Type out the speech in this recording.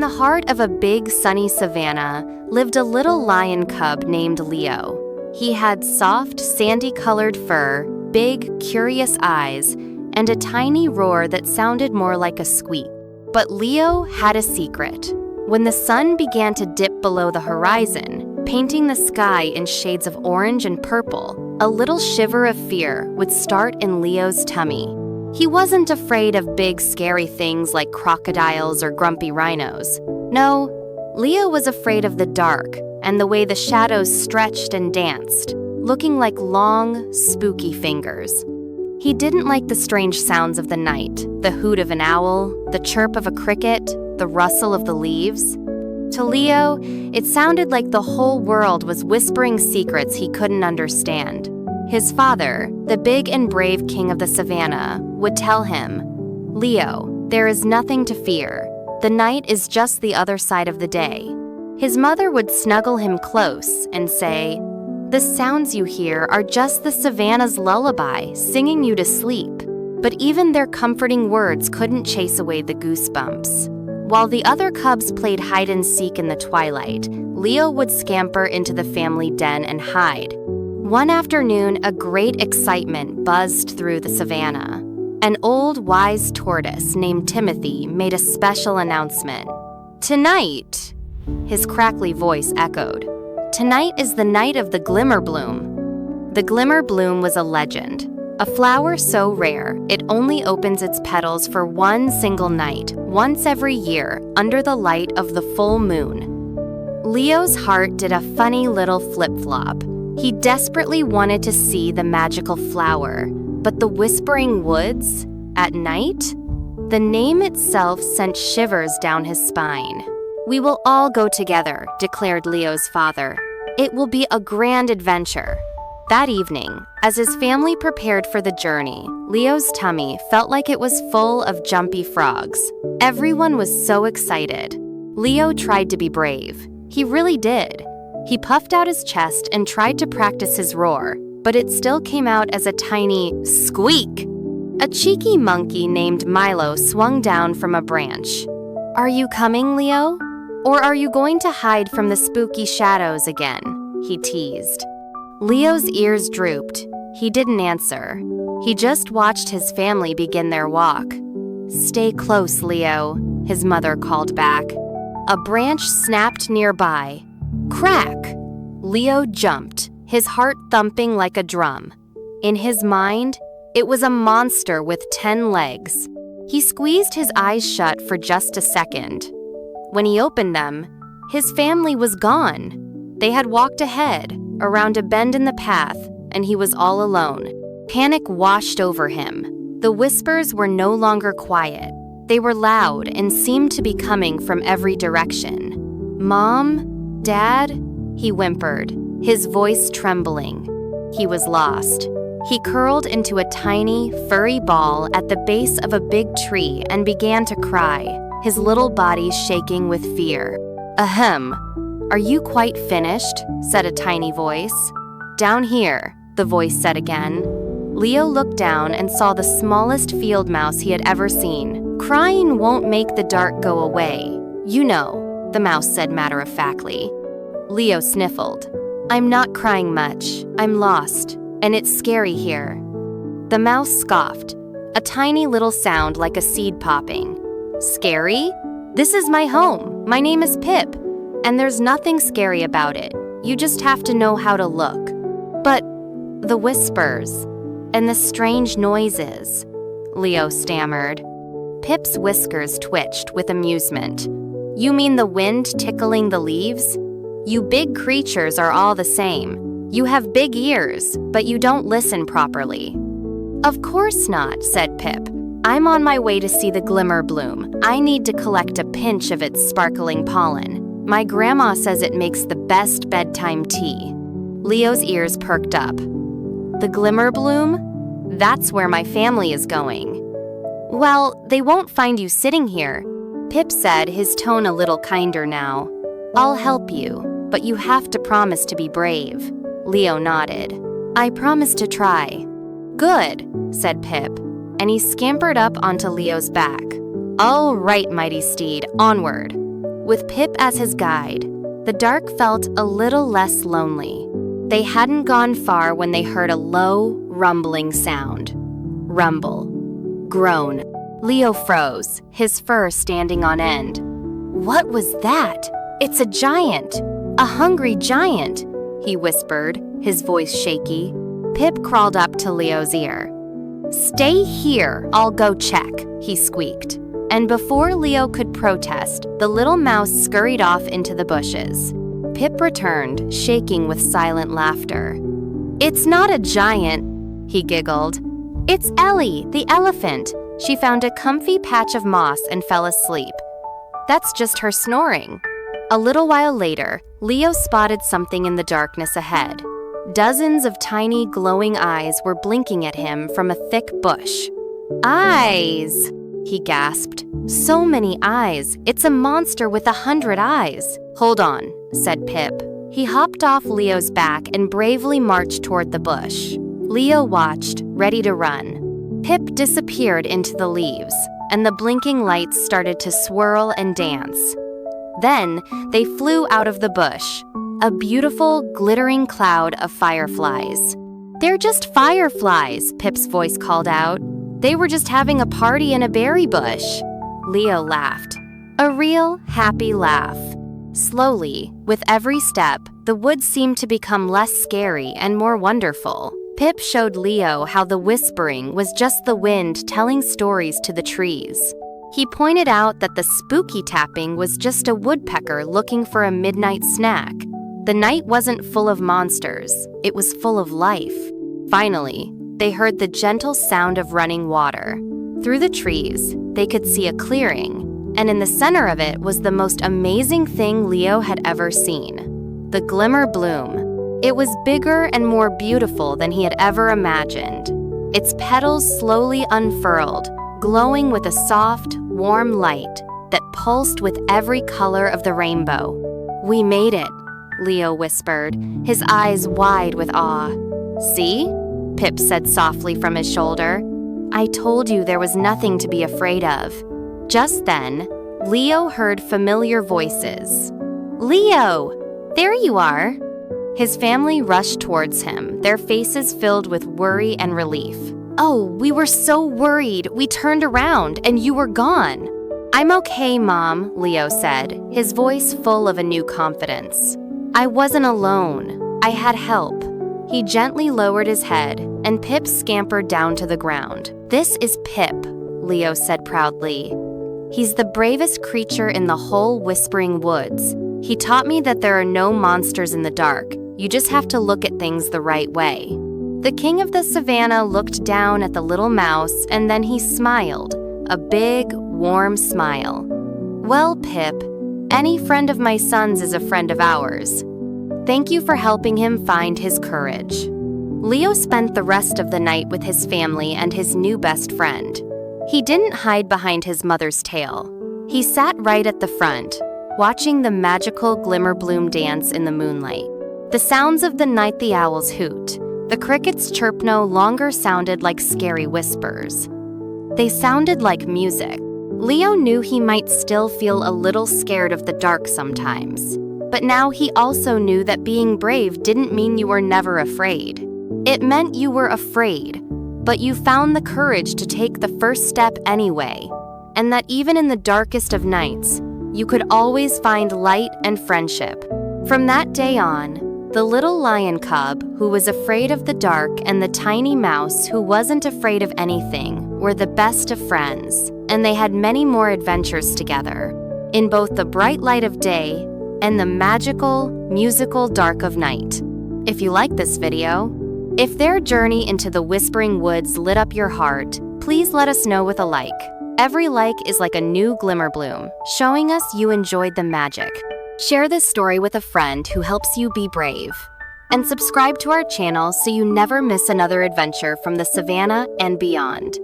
the heart of a big sunny savanna lived a little lion cub named Leo. He had soft, sandy-colored fur, big, curious eyes, and a tiny roar that sounded more like a squeak. But Leo had a secret. When the sun began to dip below the horizon, painting the sky in shades of orange and purple, a little shiver of fear would start in Leo's tummy. He wasn't afraid of big, scary things like crocodiles or grumpy rhinos. No, Leo was afraid of the dark and the way the shadows stretched and danced, looking like long, spooky fingers. He didn't like the strange sounds of the night, the hoot of an owl, the chirp of a cricket, the rustle of the leaves. To Leo, it sounded like the whole world was whispering secrets he couldn't understand. His father, the big and brave king of the savannah, would tell him, "Leo, there is nothing to fear. The night is just the other side of the day." His mother would snuggle him close and say, "The sounds you hear are just the savannah's lullaby, singing you to sleep." But even their comforting words couldn't chase away the goosebumps. While the other cubs played hide and seek in the twilight, Leo would scamper into the family den and hide. One afternoon, a great excitement buzzed through the savannah. An old, wise tortoise named Timothy made a special announcement. "Tonight," his crackly voice echoed, "tonight is the night of the glimmer bloom." The glimmer bloom was a legend. A flower so rare, it only opens its petals for one single night, once every year, under the light of the full moon. Leo's heart did a funny little flip-flop. He desperately wanted to see the magical flower, but the whispering woods, at night? The name itself sent shivers down his spine. "We will all go together," declared Leo's father. "It will be a grand adventure." That evening, as his family prepared for the journey, Leo's tummy felt like it was full of jumpy frogs. Everyone was so excited. Leo tried to be brave. He really did. He puffed out his chest and tried to practice his roar, but it still came out as a tiny squeak. A cheeky monkey named Milo swung down from a branch. "Are you coming, Leo? Or are you going to hide from the spooky shadows again?" he teased. Leo's ears drooped. He didn't answer. He just watched his family begin their walk. "Stay close, Leo," his mother called back. A branch snapped nearby. Crack! Leo jumped, his heart thumping like a drum. In his mind, it was a monster with 10 legs. He squeezed his eyes shut for just a second. When he opened them, his family was gone. They had walked ahead, around a bend in the path, and he was all alone. Panic washed over him. The whispers were no longer quiet. They were loud and seemed to be coming from every direction. "Mom? Dad?" he whimpered, his voice trembling. He was lost. He curled into a tiny, furry ball at the base of a big tree and began to cry, his little body shaking with fear. "Ahem. Are you quite finished?" said a tiny voice. "Down here," the voice said again. Leo looked down and saw the smallest field mouse he had ever seen. "Crying won't make the dark go away. You know," the mouse said matter-of-factly. Leo sniffled. "I'm not crying much. I'm lost, and it's scary here." The mouse scoffed, a tiny little sound like a seed popping. "Scary? This is my home. My name is Pip, and there's nothing scary about it. You just have to know how to look." "But the whispers and the strange noises," Leo stammered. Pip's whiskers twitched with amusement. "You mean the wind tickling the leaves? You big creatures are all the same. You have big ears, but you don't listen properly." "Of course not," said Pip. "I'm on my way to see the glimmer bloom. I need to collect a pinch of its sparkling pollen. My grandma says it makes the best bedtime tea." Leo's ears perked up. "The glimmer bloom? That's where my family is going." "Well, they won't find you sitting here," Pip said, his tone a little kinder now. "I'll help you, but you have to promise to be brave." Leo nodded. "I promise to try." "Good," said Pip, and he scampered up onto Leo's back. "All right, mighty steed, onward." With Pip as his guide, the dark felt a little less lonely. They hadn't gone far when they heard a low, rumbling sound. Rumble. Groan. Leo froze, his fur standing on end. What was that? It's a giant. A hungry giant, he whispered, his voice shaky. Pip crawled up to Leo's ear. Stay here, I'll go check, he squeaked. And before Leo could protest, the little mouse scurried off into the bushes. Pip returned, shaking with silent laughter. It's not a giant, he giggled. It's Ellie, the elephant. She found a comfy patch of moss and fell asleep. That's just her snoring. A little while later, Leo spotted something in the darkness ahead. Dozens of tiny glowing eyes were blinking at him from a thick bush. Eyes, he gasped. So many eyes. It's a monster with 100 eyes. Hold on, said Pip. He hopped off Leo's back and bravely marched toward the bush. Leo watched, ready to run. Pip disappeared into the leaves, and the blinking lights started to swirl and dance. Then they flew out of the bush, a beautiful, glittering cloud of fireflies. They're just fireflies, Pip's voice called out. They were just having a party in a berry bush. Leo laughed. A real, happy laugh. Slowly, with every step, the woods seemed to become less scary and more wonderful. Pip showed Leo how the whispering was just the wind telling stories to the trees. He pointed out that the spooky tapping was just a woodpecker looking for a midnight snack. The night wasn't full of monsters, it was full of life. Finally, they heard the gentle sound of running water. Through the trees, they could see a clearing, and in the center of it was the most amazing thing Leo had ever seen. The glimmer bloom. It was bigger and more beautiful than he had ever imagined. Its petals slowly unfurled, glowing with a soft, warm light that pulsed with every color of the rainbow. We made it, Leo whispered, his eyes wide with awe. See? Pip said softly from his shoulder. I told you there was nothing to be afraid of. Just then, Leo heard familiar voices. Leo! There you are! His family rushed towards him, their faces filled with worry and relief. Oh, we were so worried. We turned around and you were gone. I'm okay, Mom, Leo said, his voice full of a new confidence. I wasn't alone. I had help. He gently lowered his head, and Pip scampered down to the ground. This is Pip, Leo said proudly. He's the bravest creature in the whole Whispering Woods. He taught me that there are no monsters in the dark. You just have to look at things the right way. The king of the savannah looked down at the little mouse, and then he smiled, a big, warm smile. Well, Pip, any friend of my son's is a friend of ours. Thank you for helping him find his courage. Leo spent the rest of the night with his family and his new best friend. He didn't hide behind his mother's tail. He sat right at the front, watching the magical glimmer bloom dance in the moonlight. The sounds of the night the owls hoot, the crickets chirp no longer sounded like scary whispers. They sounded like music. Leo knew he might still feel a little scared of the dark sometimes, but now he also knew that being brave didn't mean you were never afraid. It meant you were afraid, but you found the courage to take the first step anyway, and that even in the darkest of nights, you could always find light and friendship. From that day on, the little lion cub who was afraid of the dark and the tiny mouse who wasn't afraid of anything were the best of friends, and they had many more adventures together, in both the bright light of day and the magical, musical dark of night. If you like this video, if their journey into the Whispering Woods lit up your heart, please let us know with a like. Every like is like a new glimmer bloom, showing us you enjoyed the magic. Share this story with a friend who helps you be brave. And subscribe to our channel so you never miss another adventure from the savannah and beyond.